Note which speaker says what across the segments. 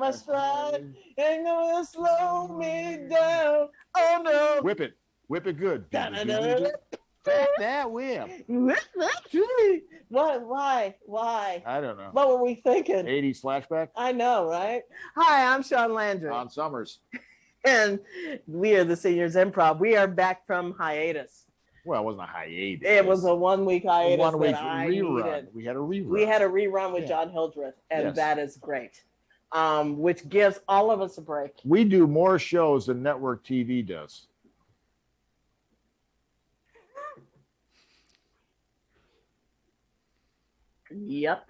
Speaker 1: my stride. Ain't gonna slow me down. Oh no.
Speaker 2: Whip it good.
Speaker 1: Da-da-da-da.
Speaker 2: Take that whip.
Speaker 1: What? Why?
Speaker 2: I don't know.
Speaker 1: What were we thinking?
Speaker 2: 80s flashback.
Speaker 1: I know, right? Hi, I'm Shaun Landry.
Speaker 2: Landry Summers.
Speaker 1: And we are the Seniors Improv. We are back from hiatus.
Speaker 2: Well, it wasn't a hiatus.
Speaker 1: It was a 1 week hiatus.
Speaker 2: 1 week
Speaker 1: rerun.
Speaker 2: Needed. We had a rerun.
Speaker 1: We had a rerun with John Hildreth, and
Speaker 2: yes.
Speaker 1: that is great. Which gives all of us a break.
Speaker 2: We do more shows than network TV does.
Speaker 1: Yep.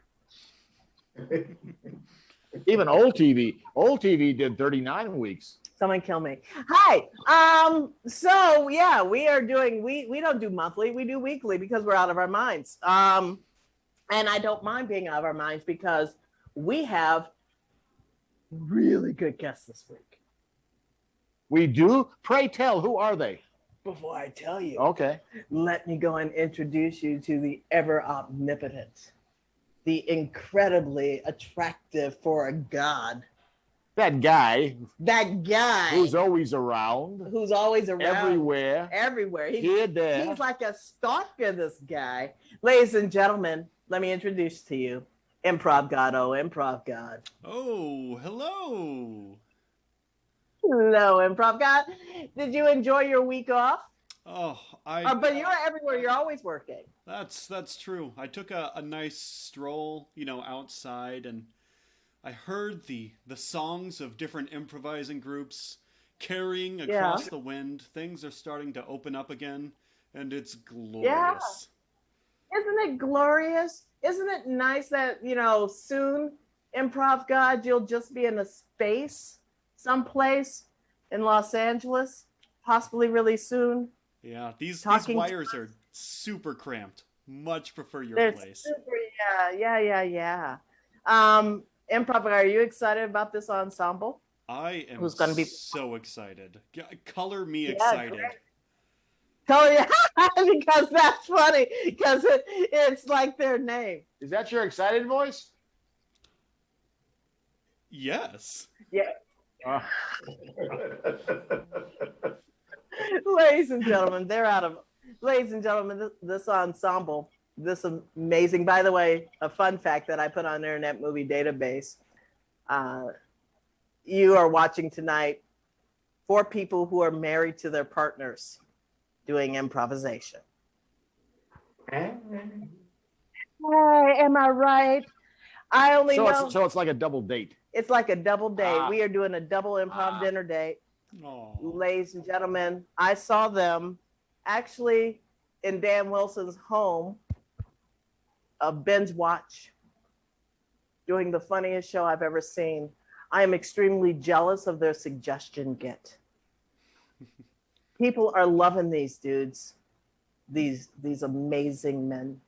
Speaker 2: Even old TV. Old TV did 39 weeks.
Speaker 1: Someone kill me. Hi. So yeah, we are doing, we don't do monthly, we do weekly because we're out of our minds. And I don't mind being out of our minds because we have really good guests this week.
Speaker 2: We do? Pray tell, who are they?
Speaker 1: Before I tell you,
Speaker 2: okay,
Speaker 1: let me go and introduce you to the ever omnipotent, the incredibly attractive for a god.
Speaker 2: That guy.
Speaker 1: Who's
Speaker 2: always around. Everywhere.
Speaker 1: He's like a stalker, this guy. Ladies and gentlemen, let me introduce to you Improv God, Improv God.
Speaker 3: Oh, hello.
Speaker 1: Hello, Improv God. Did you enjoy your week off?
Speaker 3: Oh,
Speaker 1: but you're everywhere. You're always working.
Speaker 3: That's true. I took a nice stroll, outside, and I heard the songs of different improvising groups carrying across the wind. Things are starting to open up again, and it's glorious.
Speaker 1: Yeah. Isn't it glorious? Isn't it nice that, soon, Improv God, you'll just be in a space someplace in Los Angeles, possibly really soon.
Speaker 3: Yeah, these wires are super cramped. Much prefer your place.
Speaker 1: Yeah. Improv, are you excited about this ensemble?
Speaker 3: I am so excited. Color me excited.
Speaker 1: Great. Because that's funny, because it's like their name.
Speaker 2: Is that your excited voice?
Speaker 3: Yes.
Speaker 1: Yeah. Ladies and gentlemen, this ensemble, this amazing, by the way, a fun fact that I put on Internet Movie Database. You are watching tonight 4 people who are married to their partners doing improvisation. Am I right? I only know.
Speaker 2: So it's like a double date.
Speaker 1: It's like a double date. We are doing a double improv dinner date.
Speaker 3: Aww.
Speaker 1: Ladies and gentlemen, I saw them actually in Dan Wilson's home, a binge watch, doing the funniest show I've ever seen. I am extremely jealous of their suggestion get. People are loving these dudes, these amazing men.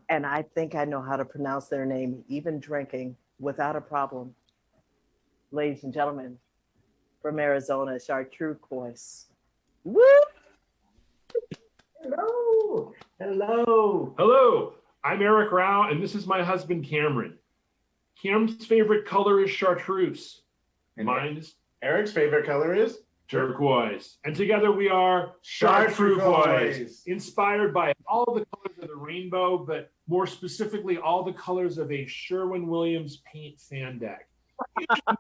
Speaker 1: And I think I know how to pronounce their name, even drinking, without a problem. Ladies and gentlemen, from Arizona, Chartreuquoise. Woo!
Speaker 4: Hello. Hello. I'm Eric Rao, and this is my husband, Cameron. Cam's favorite color is chartreuse. And mine is...
Speaker 5: Eric's favorite color is?
Speaker 4: Turquoise. And together we are Chartreuquoise, inspired by all the colors of the rainbow, but more specifically, all the colors of a Sherwin-Williams paint fan deck. A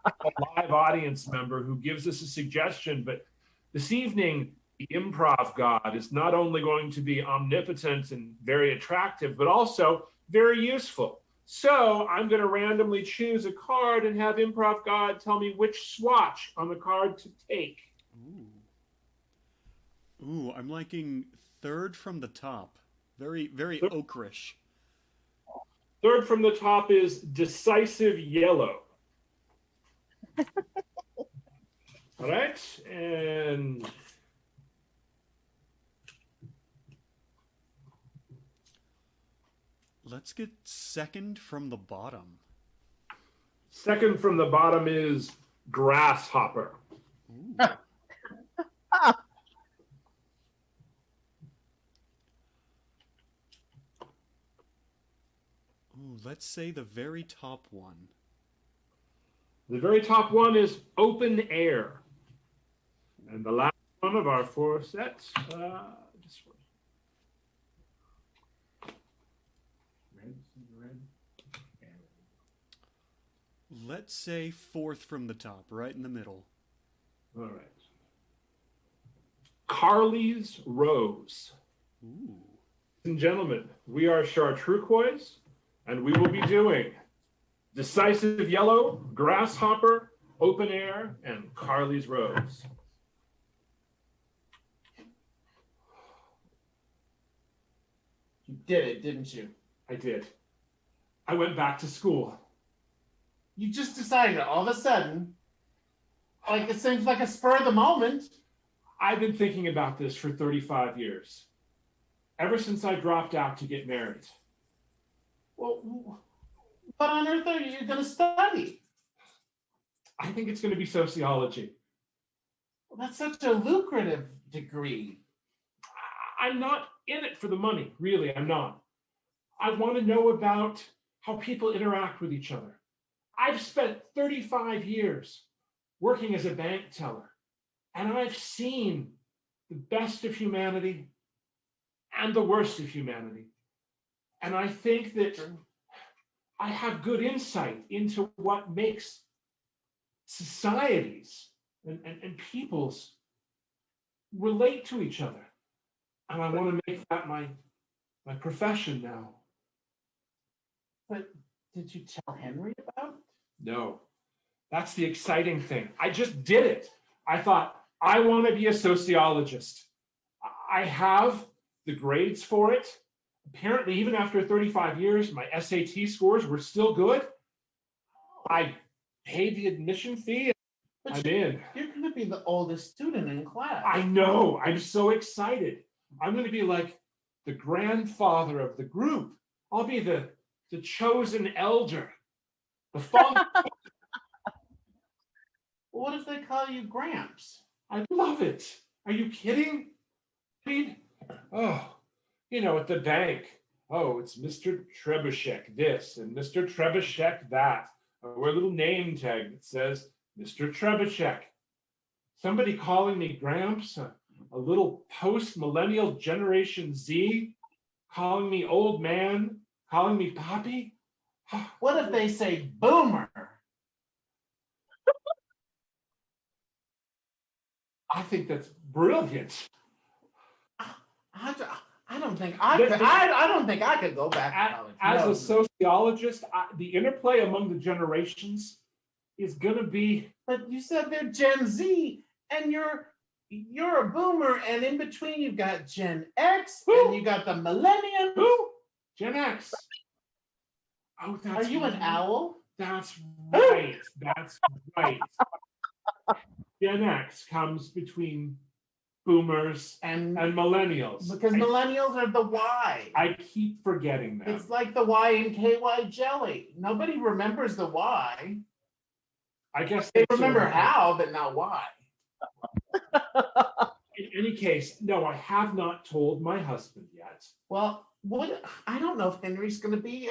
Speaker 4: live audience member who gives us a suggestion, but this evening, the improv god is not only going to be omnipotent and very attractive, but also very useful. So I'm going to randomly choose a card and have improv god tell me which swatch on the card to take.
Speaker 3: Ooh, I'm liking third from the top. Very, very ochreish.
Speaker 4: Third from the top is decisive yellow. All right, and
Speaker 3: let's get second from the bottom.
Speaker 4: Second from the bottom is Grasshopper.
Speaker 3: Ooh, let's say the very top one.
Speaker 4: The very top one is open air. And the last one of our 4 sets, this one. Red.
Speaker 3: Let's say 4th from the top, right in the middle.
Speaker 4: All right. Carly's Rose.
Speaker 3: Ooh.
Speaker 4: Ladies and gentlemen, we are Chartreuquoise, and we will be doing Decisive Yellow, Grasshopper, Open Air, and Carly's Rose.
Speaker 5: You did it, didn't you?
Speaker 4: I did. I went back to school.
Speaker 5: You just decided all of a sudden, like it seems like a spur of the moment.
Speaker 4: I've been thinking about this for 35 years. Ever since I dropped out to get married.
Speaker 5: Well, what on earth are you going to study?
Speaker 4: I think it's going to be sociology.
Speaker 5: Well, that's such a lucrative degree.
Speaker 4: I'm not in it for the money, really, I'm not. I want to know about how people interact with each other. I've spent 35 years working as a bank teller, and I've seen the best of humanity and the worst of humanity. And I think that I have good insight into what makes societies and peoples relate to each other. And I want to make that my profession now.
Speaker 5: But did you tell Henry about it?
Speaker 4: No, that's the exciting thing. I just did it. I thought, I want to be a sociologist. I have the grades for it. Apparently, even after 35 years, my SAT scores were still good. I paid the admission fee.
Speaker 5: But
Speaker 4: I'm in.
Speaker 5: You're going to be the oldest student in class.
Speaker 4: I know. I'm so excited. I'm going to be like the grandfather of the group. I'll be the chosen elder. The father.
Speaker 5: What if they call you Gramps?
Speaker 4: I love it. Are you kidding? I mean, at the bank, it's Mr. Trebuchet this and Mr. Trebuchet that. Or a little name tag that says Mr. Trebuchet. Somebody calling me Gramps, a little post-millennial Generation Z, calling me old man, calling me Poppy.
Speaker 5: What if they say Boomer?
Speaker 4: I think that's brilliant.
Speaker 5: I don't think I could. I don't think I could go back to college.
Speaker 4: As a sociologist, the interplay among the generations is going to be.
Speaker 5: But you said they're Gen Z, and you're a boomer, and in between you've got Gen X, and you got the millennium.
Speaker 4: Who? Gen X. Oh, that's.
Speaker 5: Are you an owl?
Speaker 4: That's right. That's right. Gen X comes between boomers and millennials.
Speaker 5: Because millennials are the Y.
Speaker 4: I keep forgetting that.
Speaker 5: It's like the Y in KY jelly. Nobody remembers the Y.
Speaker 4: I guess
Speaker 5: they remember how, but not why.
Speaker 4: In any case, no, I have not told my husband yet.
Speaker 5: Well, I don't know if Henry's going to be.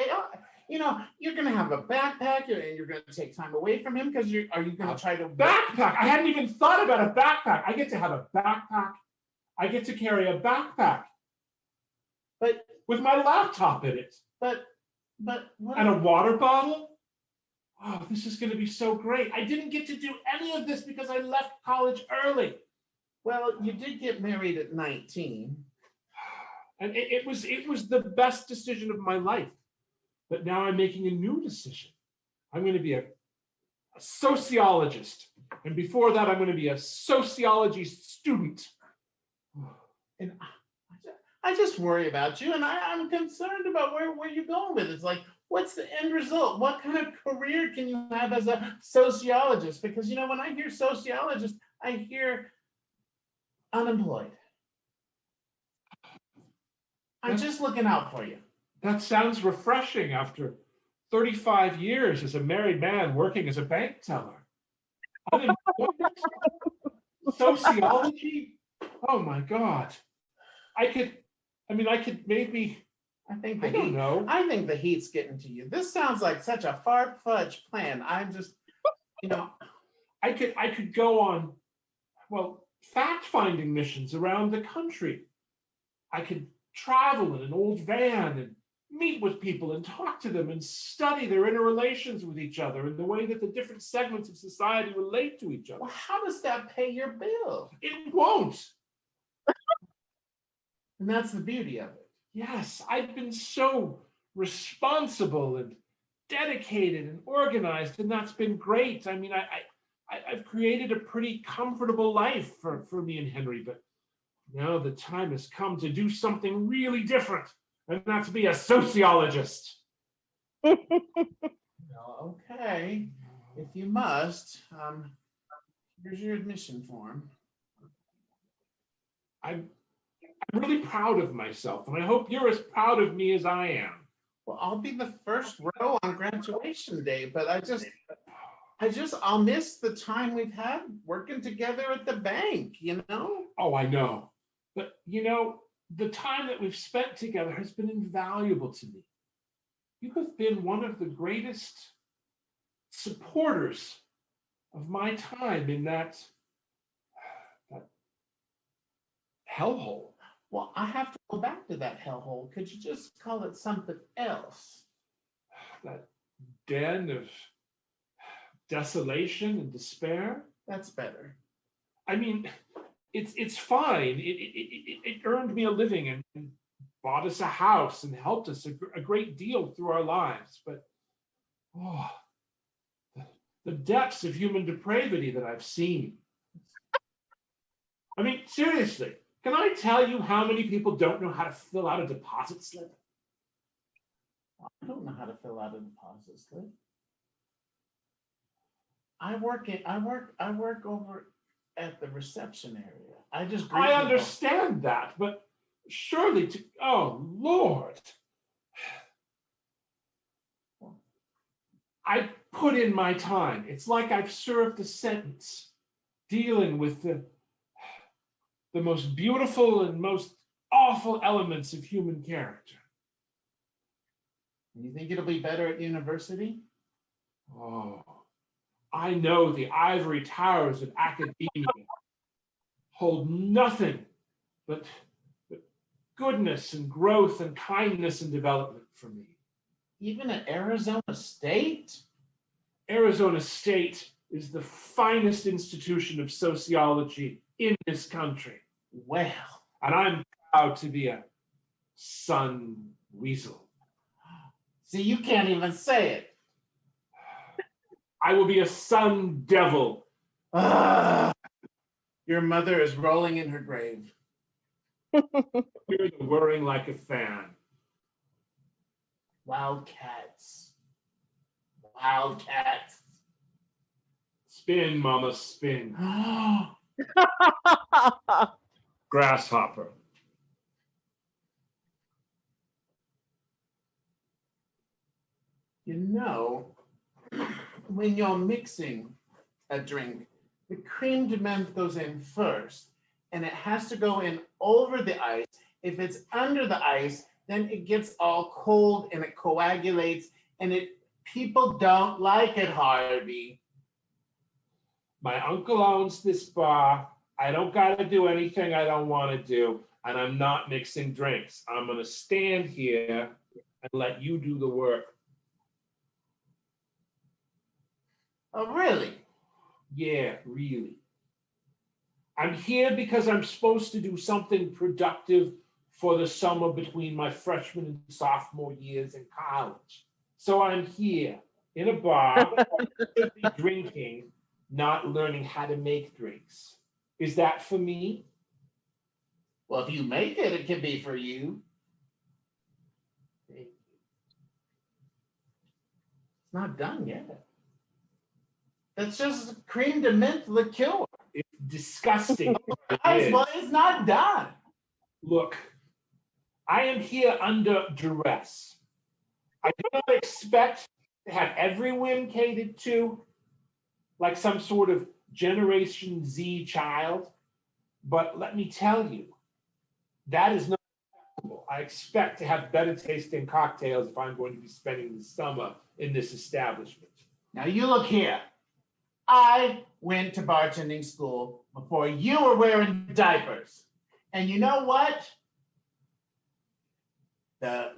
Speaker 5: You're going to have a backpack, and you're going to take time away from him because are you going to try to
Speaker 4: backpack? I hadn't even thought about a backpack. I get to have a backpack. I get to carry a backpack,
Speaker 5: but
Speaker 4: with my laptop in it.
Speaker 5: But
Speaker 4: and a water bottle. Oh, this is going to be so great. I didn't get to do any of this because I left college early.
Speaker 5: Well, you did get married at 19.
Speaker 4: And it was the best decision of my life. But now I'm making a new decision. I'm going to be a sociologist. And before that, I'm going to be a sociology student.
Speaker 5: And I just worry about you, and I'm concerned about where you're going with it. It's like, what's the end result? What kind of career can you have as a sociologist? Because, when I hear sociologist, I hear unemployed. I'm just looking out for you.
Speaker 4: That sounds refreshing after 35 years as a married man working as a bank teller. Sociology? Oh my God. I could maybe.
Speaker 5: I think
Speaker 4: the
Speaker 5: heat's getting to you. This sounds like such a far-fetched plan. I'm just
Speaker 4: You know, I could go on, well, fact-finding missions around the country. I could travel in an old van and meet with people and talk to them and study their interrelations with each other and the way that the different segments of society relate to each other.
Speaker 5: Well, how does that pay your bill?
Speaker 4: It won't.
Speaker 5: And that's the beauty of it.
Speaker 4: Yes, I've been so responsible and dedicated and organized, and that's been great. I mean, I've created a pretty comfortable life for me and Henry, but now the time has come to do something really different, and that's be a sociologist.
Speaker 5: Well, okay, if you must, here's your admission form.
Speaker 4: I'm really proud of myself, and I hope you're as proud of me as I am.
Speaker 5: Well, I'll be the first row on graduation day, but I'll miss the time we've had working together at the bank, you know?
Speaker 4: Oh, I know. But, you know, the time that we've spent together has been invaluable to me. You have been one of the greatest supporters of my time in that hellhole.
Speaker 5: Well, I have to go back to that hellhole. Could you just call it something else?
Speaker 4: That den of desolation and despair.
Speaker 5: That's better.
Speaker 4: I mean, it's fine. It earned me a living and bought us a house and helped us a great deal through our lives. But the depths of human depravity that I've seen. I mean, seriously, can I tell you how many people don't know how to fill out a deposit slip?
Speaker 5: I don't know how to fill out a deposit slip. I work over at the reception area. I just greet
Speaker 4: I
Speaker 5: people.
Speaker 4: understand that, but surely oh Lord. I put in my time. It's like I've served a sentence dealing with the most beautiful and most awful elements of human character.
Speaker 5: You think it'll be better at university?
Speaker 4: Oh, I know the ivory towers of academia hold nothing but goodness and growth and kindness and development for me.
Speaker 5: Even at Arizona State?
Speaker 4: Arizona State is the finest institution of sociology in this country.
Speaker 5: Well.
Speaker 4: And I'm proud to be a Sun Weasel.
Speaker 5: See, you can't even say it.
Speaker 4: I will be a Sun Devil.
Speaker 5: Your mother is rolling in her grave.
Speaker 4: You're whirring like a fan.
Speaker 5: Wildcats. Wildcats.
Speaker 4: Spin, mama, spin. Grasshopper.
Speaker 5: You know, when you're mixing a drink, the creme de menthe goes in first, and it has to go in over the ice. If it's under the ice, then it gets all cold and it coagulates, and people don't like it, Harvey.
Speaker 4: My uncle owns this bar. I don't got to do anything I don't want to do, and I'm not mixing drinks. I'm going to stand here and let you do the work.
Speaker 5: Oh, really?
Speaker 4: Yeah, really. I'm here because I'm supposed to do something productive for the summer between my freshman and sophomore years in college. So I'm here in a bar, drinking, not learning how to make drinks. Is that for me?
Speaker 5: Well, if you make it, it can be for you. It's not done yet. That's just creme de menthe liqueur.
Speaker 4: It's disgusting.
Speaker 5: Well, it's not done.
Speaker 4: Look, I am here under duress. I do not expect to have every whim catered to, like some sort of Generation Z child. But let me tell you, that is not acceptable. I expect to have better tasting cocktails if I'm going to be spending the summer in this establishment.
Speaker 5: Now you look here. I went to bartending school before you were wearing diapers. And you know what? The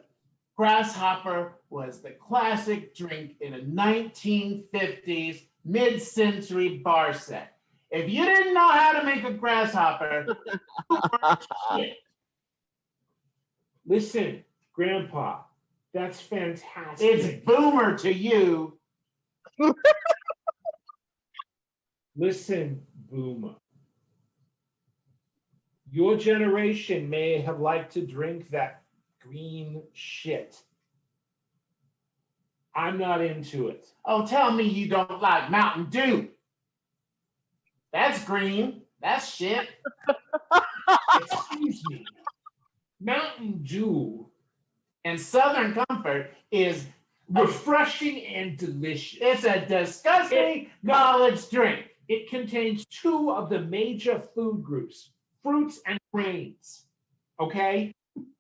Speaker 5: Grasshopper was the classic drink in a 1950s mid-century bar set. If you didn't know how to make a grasshopper, you weren't shit.
Speaker 4: Listen, Grandpa, that's fantastic.
Speaker 5: It's boomer to you.
Speaker 4: Listen, Boomer. Your generation may have liked to drink that green shit. I'm not into it.
Speaker 5: Oh, tell me you don't like Mountain Dew. That's green. That's shit.
Speaker 4: Excuse me. Mountain Dew
Speaker 5: And Southern Comfort is
Speaker 4: refreshing and delicious.
Speaker 5: it's a disgusting college drink.
Speaker 4: It contains two of the major food groups, fruits and grains. Okay?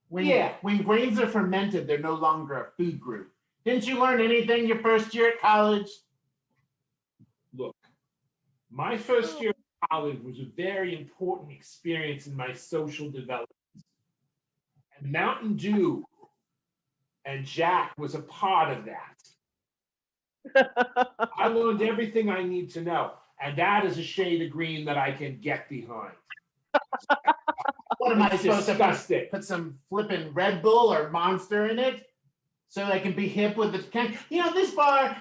Speaker 5: When grains are fermented, they're no longer a food group. Didn't you learn anything your first year at college?
Speaker 4: Look, my first year of college was a very important experience in my social development. And Mountain Dew and Jack was a part of that. I learned everything I need to know. And that is a shade of green that I can get behind.
Speaker 5: What am I
Speaker 4: It's
Speaker 5: supposed
Speaker 4: disgusting.
Speaker 5: to put some flipping Red Bull or Monster in it so I can be hip with the you know, this bar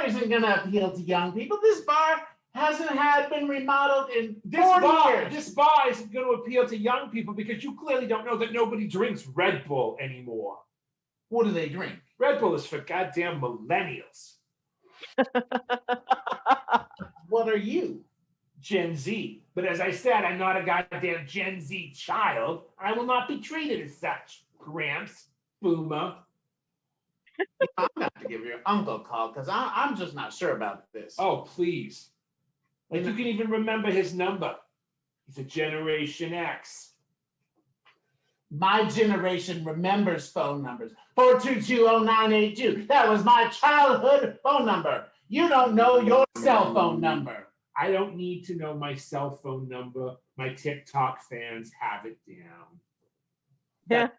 Speaker 5: isn't gonna appeal to young people. This bar hasn't been remodeled in 40 years.
Speaker 4: This bar isn't going to appeal to young people because you clearly don't know that nobody drinks Red Bull anymore.
Speaker 5: What do they drink?
Speaker 4: Red Bull is for goddamn millennials.
Speaker 5: What are you?
Speaker 4: Gen Z. But as I said, I'm not a goddamn Gen Z child. I will not be treated as such. Gramps, Boomer.
Speaker 5: I'm gonna have to give your uncle a call because I'm just not sure about this.
Speaker 4: Oh, please. Like you can even remember his number. He's a Generation X.
Speaker 5: My generation remembers phone numbers. 4220982. That was my childhood phone number. You don't know your cell phone number.
Speaker 4: I don't need to know my cell phone number. My TikTok fans have it down.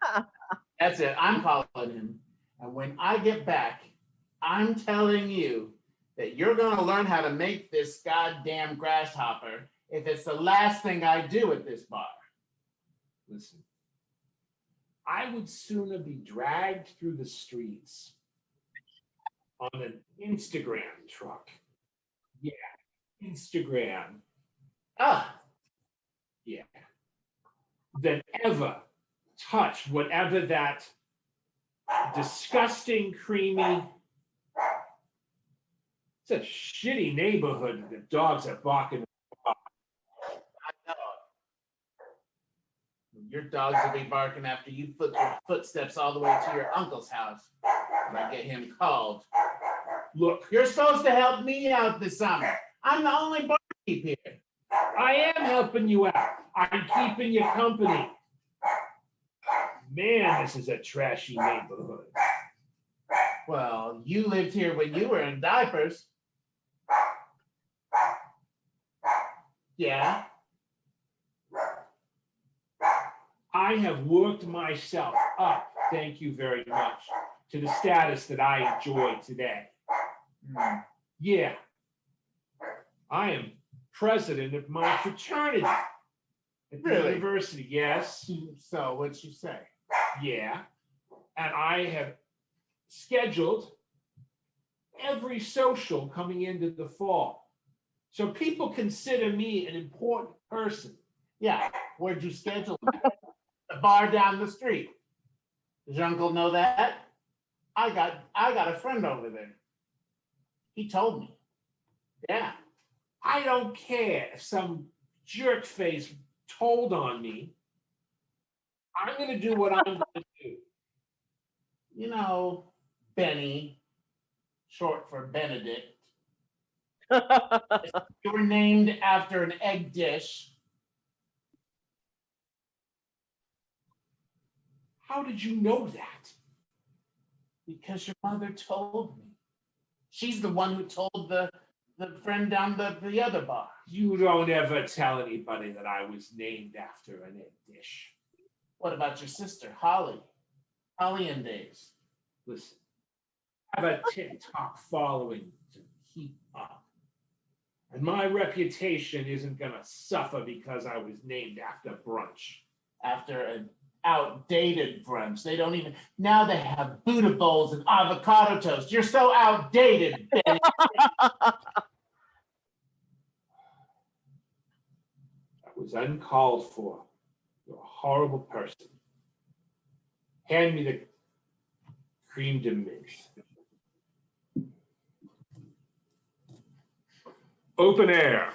Speaker 5: That's it. I'm calling him. And when I get back, I'm telling you that you're going to learn how to make this goddamn grasshopper if it's the last thing I do at this bar.
Speaker 4: Listen, I would sooner be dragged through the streets on an Instagram truck. Yeah, Instagram.
Speaker 5: Ah,
Speaker 4: Yeah. Than ever touch whatever that disgusting, creamy. It's a shitty neighborhood. The dogs are barking.
Speaker 5: I know. Your dogs will be barking after you put your footsteps all the way to your uncle's house. And I get him called.
Speaker 4: Look,
Speaker 5: You're supposed to help me out this summer. I'm the only barkeep here.
Speaker 4: I am helping you out. I'm keeping you company. Man, this is a trashy neighborhood.
Speaker 5: Well, you lived here when you were in diapers. Yeah.
Speaker 4: I have worked myself up, thank you very much, to the status that I enjoy today. Yeah. I am president of my fraternity at the
Speaker 5: Really?
Speaker 4: university. Yes.
Speaker 5: So what'd you say?
Speaker 4: Yeah. And I have scheduled every social coming into the fall. So people consider me an important person.
Speaker 5: Yeah. Where'd you schedule it? The bar down the street. Does your uncle know that? I got a friend over there. He told me. Yeah.
Speaker 4: I don't care if some jerk face told on me. I'm going to do what I'm going to do.
Speaker 5: You know, Benny, short for Benedict. You were named after an egg dish.
Speaker 4: How did you know that?
Speaker 5: Because your mother told me. She's the one who told the the friend down the other bar.
Speaker 4: You don't ever tell anybody that I was named after an egg dish.
Speaker 5: What about your sister, Holly? Holly and Days.
Speaker 4: Listen, I have a TikTok following to keep up. And my reputation isn't going to suffer because I was named after brunch.
Speaker 5: After an outdated brunch. They don't even, now they have Buddha bowls and avocado toast. You're so outdated, Benny.
Speaker 4: That was uncalled for. You're a horrible person. Hand me the creme de menthe. Open air.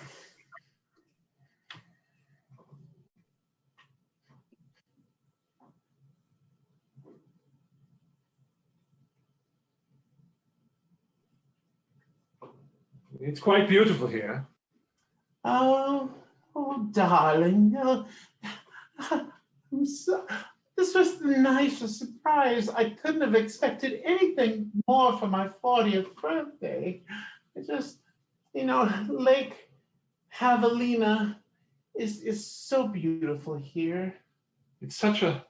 Speaker 4: It's quite beautiful here.
Speaker 5: Oh, darling. This was the nicest surprise. I couldn't have expected anything more for my 40th birthday. It just, Lake Javelina is so beautiful here.
Speaker 4: It's such a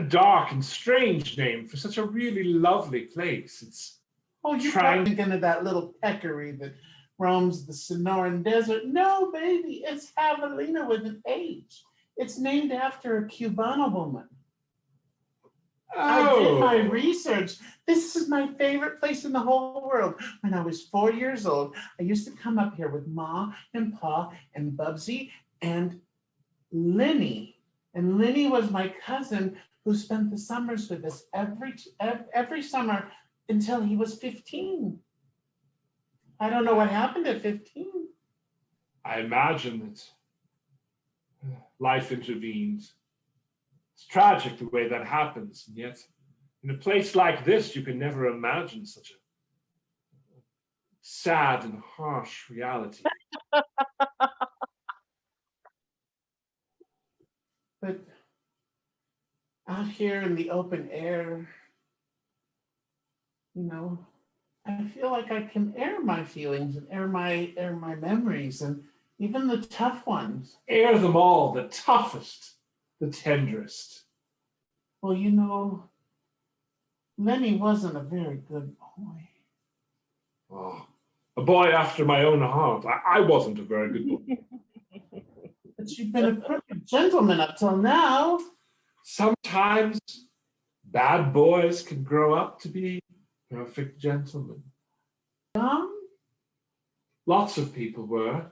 Speaker 4: dark and strange name for such a really lovely place.
Speaker 5: Oh, you're probably thinking of that little peccary that roams the Sonoran Desert. No, baby, it's Javelina with an H. It's named after a Cubana woman.
Speaker 4: Oh.
Speaker 5: I did my research. This is my favorite place in the whole world. When I was 4 years old, I used to come up here with Ma and Pa and Bubsy and Lenny. And Lenny was my cousin who spent the summers with us every summer until he was 15. I don't know what happened at 15.
Speaker 4: I imagine that life intervenes. It's tragic the way that happens, and yet in a place like this, you can never imagine such a sad and harsh reality.
Speaker 5: But out here in the open air, I feel like I can air my feelings and air my memories, and even the tough ones.
Speaker 4: Air them all, the toughest, the tenderest.
Speaker 5: Well, Lenny wasn't a very good boy.
Speaker 4: Oh, a boy after my own heart. I wasn't a very good boy.
Speaker 5: But you've been a perfect gentleman up till now.
Speaker 4: Sometimes bad boys can grow up to be perfect gentlemen. Lots of people were.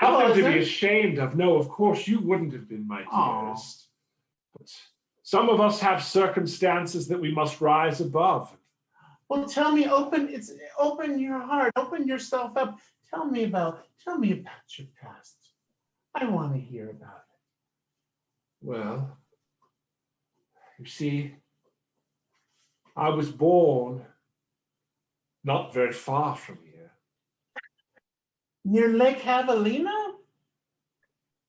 Speaker 4: Nothing to be ashamed of. No, of course you wouldn't have been my dearest. But some of us have circumstances that we must rise above.
Speaker 5: Well, tell me, open your heart, open yourself up. Tell me about your past. I want to hear about it.
Speaker 4: Well, you see, I was born not very far from here.
Speaker 5: Near Lake Javelina?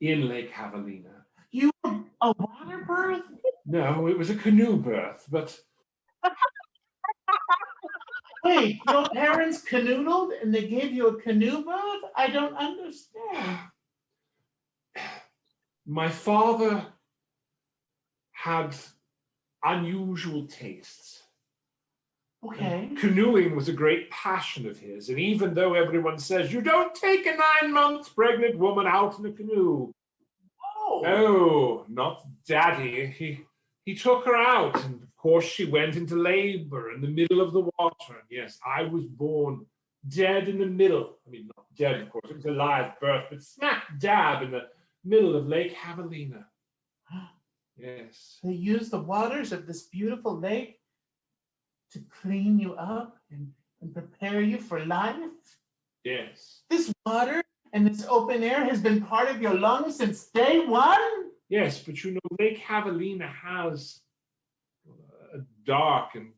Speaker 4: In Lake Javelina.
Speaker 5: You were a water birth?
Speaker 4: No, it was a canoe birth, but...
Speaker 5: Wait, your parents canoodled and they gave you a canoe birth? I don't understand.
Speaker 4: My father had unusual tastes.
Speaker 5: Okay.
Speaker 4: And canoeing was a great passion of his, and even though everyone says, you don't take a 9 months pregnant woman out in a canoe.
Speaker 5: Oh.
Speaker 4: No, not Daddy. He took her out, and of course she went into labor in the middle of the water. And yes, I was born dead in the middle. I mean, not dead, of course, it was a live birth, but smack dab in the middle of Lake Javelina. Yes.
Speaker 5: They used the waters of this beautiful lake to clean you up and prepare you for life?
Speaker 4: Yes.
Speaker 5: This water and this open air has been part of your lungs since day one?
Speaker 4: Yes, but Lake Javelina has a dark and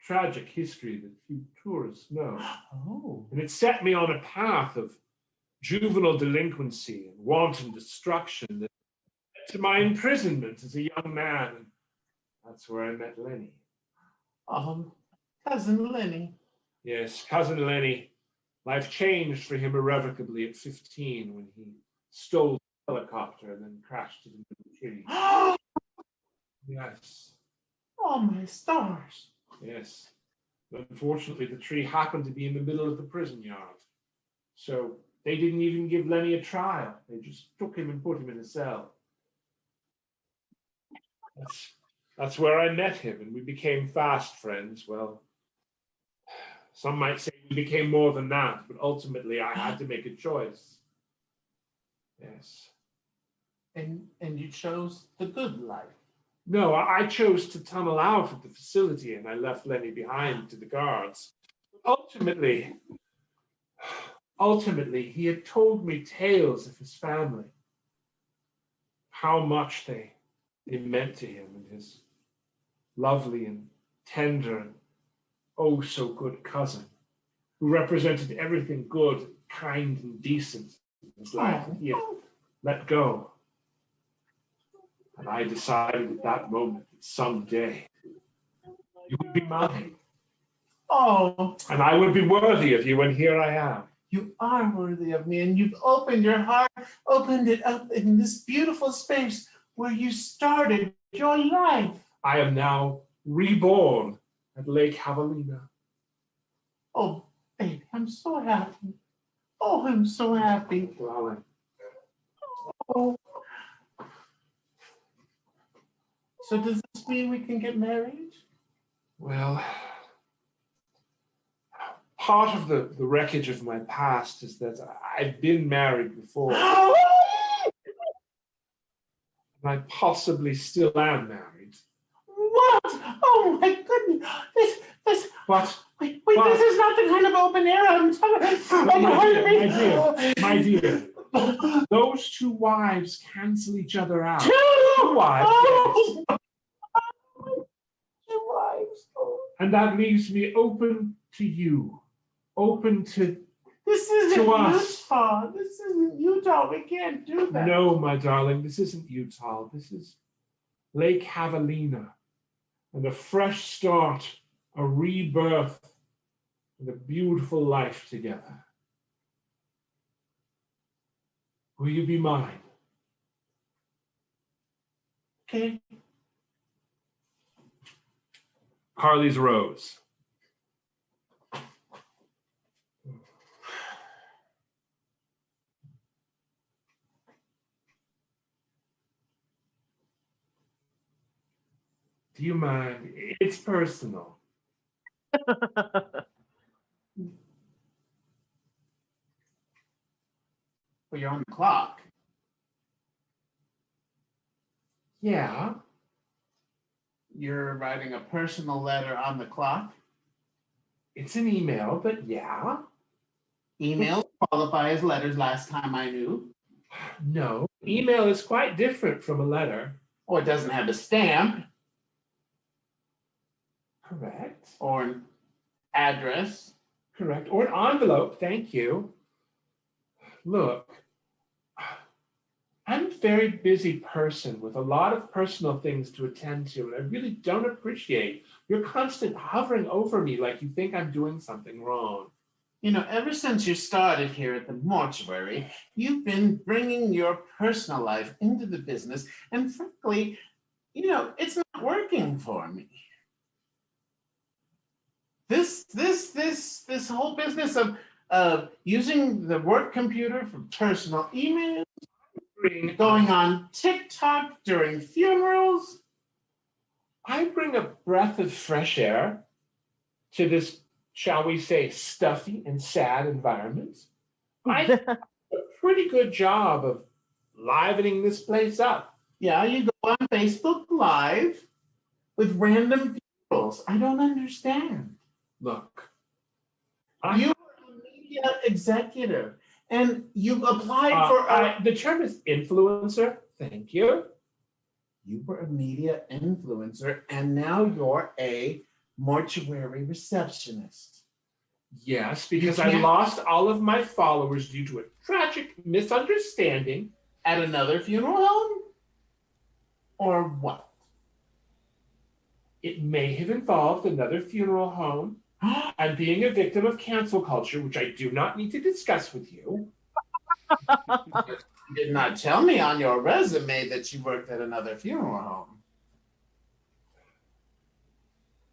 Speaker 4: tragic history that few tourists know.
Speaker 5: Oh.
Speaker 4: And it set me on a path of juvenile delinquency and wanton destruction that led to my imprisonment as a young man. And that's where I met Lenny.
Speaker 5: Cousin Lenny.
Speaker 4: Yes, cousin Lenny. Life changed for him irrevocably at 15 when he stole a helicopter and then crashed it into the tree. Yes.
Speaker 5: Oh, my stars.
Speaker 4: Yes. Unfortunately, the tree happened to be in the middle of the prison yard. So they didn't even give Lenny a trial. They just took him and put him in a cell. That's where I met him, and we became fast friends. Well, some might say we became more than that, but ultimately I had to make a choice. Yes.
Speaker 5: And you chose the good life.
Speaker 4: No, I chose to tunnel out of the facility, and I left Lenny behind to the guards. Ultimately, he had told me tales of his family, how much they meant to him, and his lovely and tender and oh so good cousin, who represented everything good, kind, and decent in his life that he had let go. And I decided at that moment that someday you would be mine.
Speaker 5: Oh.
Speaker 4: And I would be worthy of you, and here I am.
Speaker 5: You are worthy of me, and you've opened your heart, opened it up in this beautiful space where you started your life.
Speaker 4: I am now reborn at Lake Javelina.
Speaker 5: Oh, baby, I'm so happy. Oh, I'm so happy.
Speaker 4: Darling.
Speaker 5: Oh. So does this mean we can get married?
Speaker 4: Well, part of the wreckage of my past is that I've been married before. And I possibly still am married.
Speaker 5: What? Oh my goodness. This
Speaker 4: But
Speaker 5: wait, this is not the kind of open air I'm talking.
Speaker 4: My dear, those two wives cancel each other out.
Speaker 5: Two
Speaker 4: wives.
Speaker 5: Oh. Two wives. Oh.
Speaker 4: And that leaves me open to you. Open to
Speaker 5: This isn't
Speaker 4: to us.
Speaker 5: Utah. This isn't Utah. We can't do that.
Speaker 4: No, my darling, this isn't Utah. This is Lake Javelina. And a fresh start, a rebirth, and a beautiful life together. Will you be mine?
Speaker 5: Okay.
Speaker 4: Carly's Rose. Do you mind? It's personal.
Speaker 5: Well, you're on the clock.
Speaker 4: Yeah.
Speaker 5: You're writing a personal letter on the clock.
Speaker 4: It's an email, but yeah.
Speaker 5: Emails qualify as letters last time I knew.
Speaker 4: No, email is quite different from a letter.
Speaker 5: Or it doesn't have a stamp.
Speaker 4: Correct.
Speaker 5: Or an address.
Speaker 4: Correct. Or an envelope, thank you. Look, I'm a very busy person with a lot of personal things to attend to, and I really don't appreciate your constant hovering over me like you think I'm doing something wrong.
Speaker 5: You know, ever since you started here at the mortuary, you've been bringing your personal life into the business, and frankly, you know, it's not working for me. This whole business of using the work computer for personal emails, going on TikTok during funerals.
Speaker 4: I bring a breath of fresh air to this, shall we say, stuffy and sad environment. I do a pretty good job of livening this place up.
Speaker 5: Yeah, you go on Facebook Live with random funerals. I don't understand.
Speaker 4: Look,
Speaker 5: You are a media executive, and you applied for
Speaker 4: the term is influencer. Thank you.
Speaker 5: You were a media influencer, and now you're a mortuary receptionist.
Speaker 4: Yes, because I lost all of my followers due to a tragic misunderstanding.
Speaker 5: At another funeral home? Or what?
Speaker 4: It may have involved another funeral home. I'm being a victim of cancel culture, which I do not need to discuss with you.
Speaker 5: You did not tell me on your resume that you worked at another funeral home.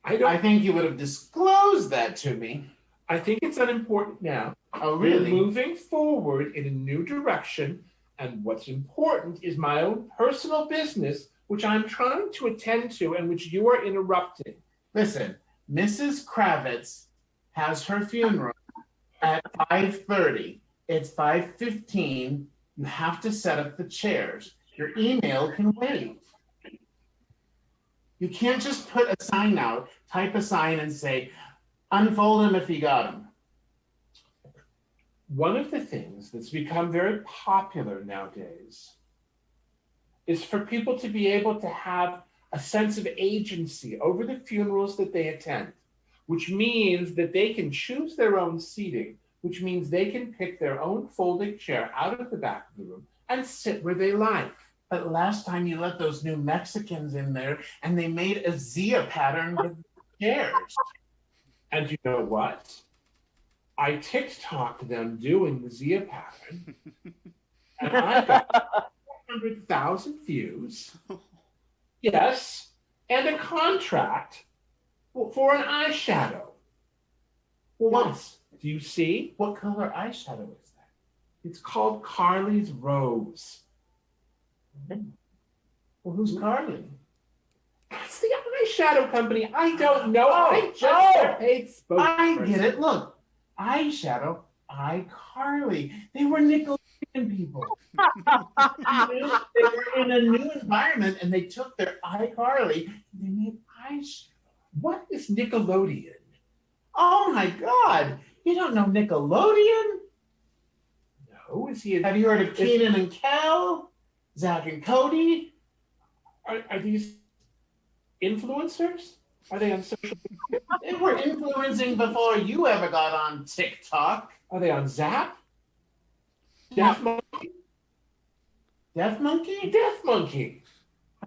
Speaker 5: I think you would have disclosed that to me.
Speaker 4: I think it's unimportant now.
Speaker 5: Oh, really?
Speaker 4: We're moving forward in a new direction, and what's important is my own personal business, which I'm trying to attend to and which you are interrupting.
Speaker 5: Listen, Mrs. Kravitz has her funeral at 5:30. It's 5:15. You have to set up the chairs. Your email can wait. You can't just put a sign out, type a sign and say, unfold him if you got him.
Speaker 4: One of the things that's become very popular nowadays is for people to be able to have a sense of agency over the funerals that they attend, which means that they can choose their own seating, which means they can pick their own folding chair out of the back of the room and sit where they like.
Speaker 5: But last time you let those new Mexicans in there and they made a Zia pattern with chairs.
Speaker 4: And you know what? I TikToked them doing the Zia pattern, and I got 400,000 views. Yes, and a contract for an eyeshadow.
Speaker 5: Well,
Speaker 4: Yes. Do you see?
Speaker 5: what color eyeshadow is that?
Speaker 4: It's called Carly's Rose.
Speaker 5: Well, who's Carly?
Speaker 4: That's the eyeshadow company. I don't know.
Speaker 5: Oh,
Speaker 4: I just got paid
Speaker 5: I
Speaker 4: spokesperson.
Speaker 5: get it. Look, eyeshadow, iCarly. They were Nickelodeon people. They were in a new environment and they took their iCarly and they made eyeshadow.
Speaker 4: What is Nickelodeon?
Speaker 5: Oh my God. You don't know Nickelodeon?
Speaker 4: No, is he?
Speaker 5: Have you heard of Keenan and Kel? Zach and Cody?
Speaker 4: Are these influencers? Are they on social media?
Speaker 5: They were influencing before you ever got on TikTok.
Speaker 4: Are they on Zap? Deaf Monkey?
Speaker 5: Deaf Monkey?
Speaker 4: Deaf Monkey.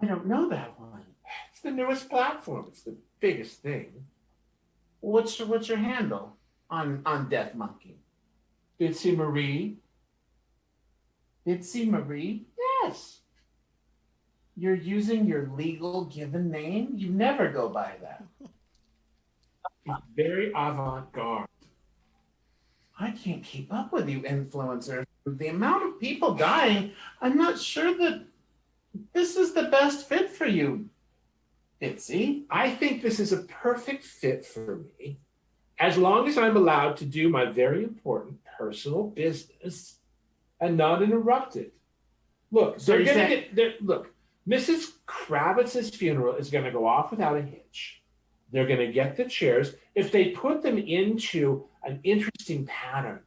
Speaker 5: I don't know that one.
Speaker 4: It's the newest platform. It's the biggest thing.
Speaker 5: What's your handle on Deaf Monkey?
Speaker 4: Bitsy Marie.
Speaker 5: Bitsy Marie?
Speaker 4: Yes.
Speaker 5: You're using your legal given name? You never go by that.
Speaker 4: It's very avant-garde.
Speaker 5: I can't keep up with you influencers. The amount of people dying, I'm not sure that this is the best fit for you, Bitsy.
Speaker 4: I think this is a perfect fit for me, as long as I'm allowed to do my very important personal business and not interrupt it. Look,
Speaker 5: So
Speaker 4: they're
Speaker 5: you're
Speaker 4: gonna
Speaker 5: saying-
Speaker 4: look, Mrs. Kravitz's funeral is gonna go off without a hitch. They're gonna get the chairs. If they put them into an interesting pattern,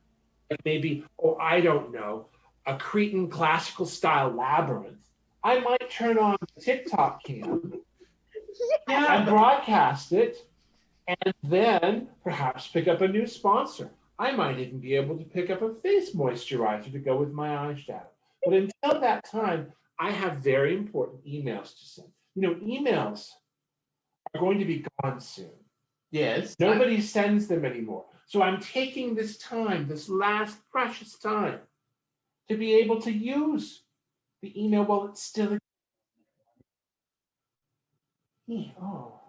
Speaker 4: like maybe, I don't know, a Cretan classical style labyrinth, I might turn on the TikTok cam and broadcast it, and then perhaps pick up a new sponsor. I might even be able to pick up a face moisturizer to go with my eyeshadow. But until that time, I have very important emails to send. You know, emails are going to be gone soon.
Speaker 5: Yes.
Speaker 4: Nobody sends them anymore. So I'm taking this time, this last precious time, to be able to use the email while it's still.
Speaker 5: Oh.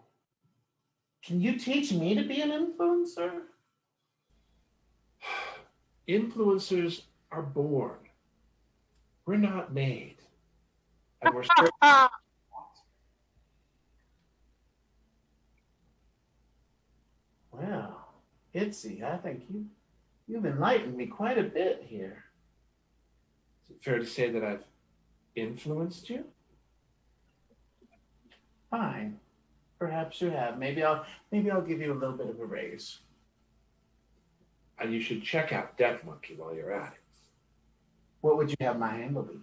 Speaker 5: Can you teach me to be an influencer?
Speaker 4: Influencers are born. We're not made. And we're certainly
Speaker 5: Well, Bitsy, I think you've enlightened me quite a bit here.
Speaker 4: Is it fair to say that I've influenced you?
Speaker 5: Fine. Perhaps you have. Maybe I'll give you a little bit of a raise.
Speaker 4: And you should check out Deaf Monkey while you're at it.
Speaker 5: What would you have my handle be?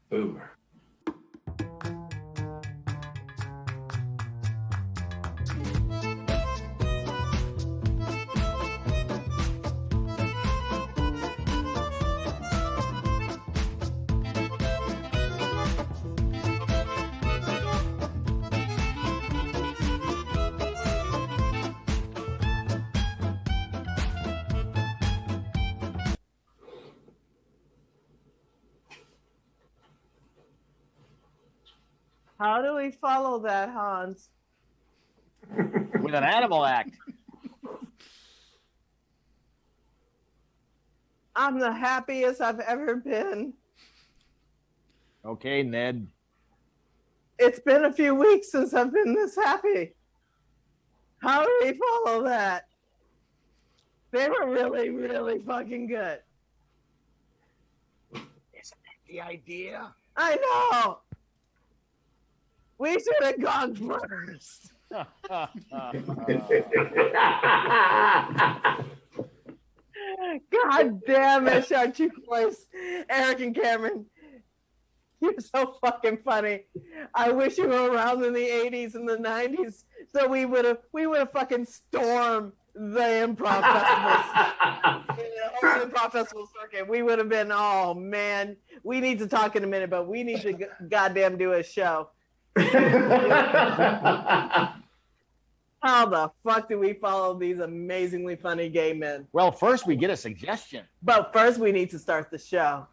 Speaker 4: Boomer.
Speaker 1: How do we follow that, Hans?
Speaker 2: With an animal act.
Speaker 1: I'm the happiest I've ever been.
Speaker 2: Okay, Ned.
Speaker 1: It's been a few weeks since I've been this happy. How do we follow that? They were really, really fucking good.
Speaker 2: Isn't that the idea?
Speaker 1: I know. We should have gone first. God damn it, Chartreuquoise. Eric and Cameron. You're so fucking funny. I wish you were around in the 80s and the 90s so we would have fucking stormed the improv festivals. The improv festival circuit. We would have been, oh man. We need to talk in a minute, but we need to goddamn do a show. How the fuck do we follow these amazingly funny gay men?
Speaker 2: Well, first we get a suggestion.
Speaker 1: But first we need to start the show.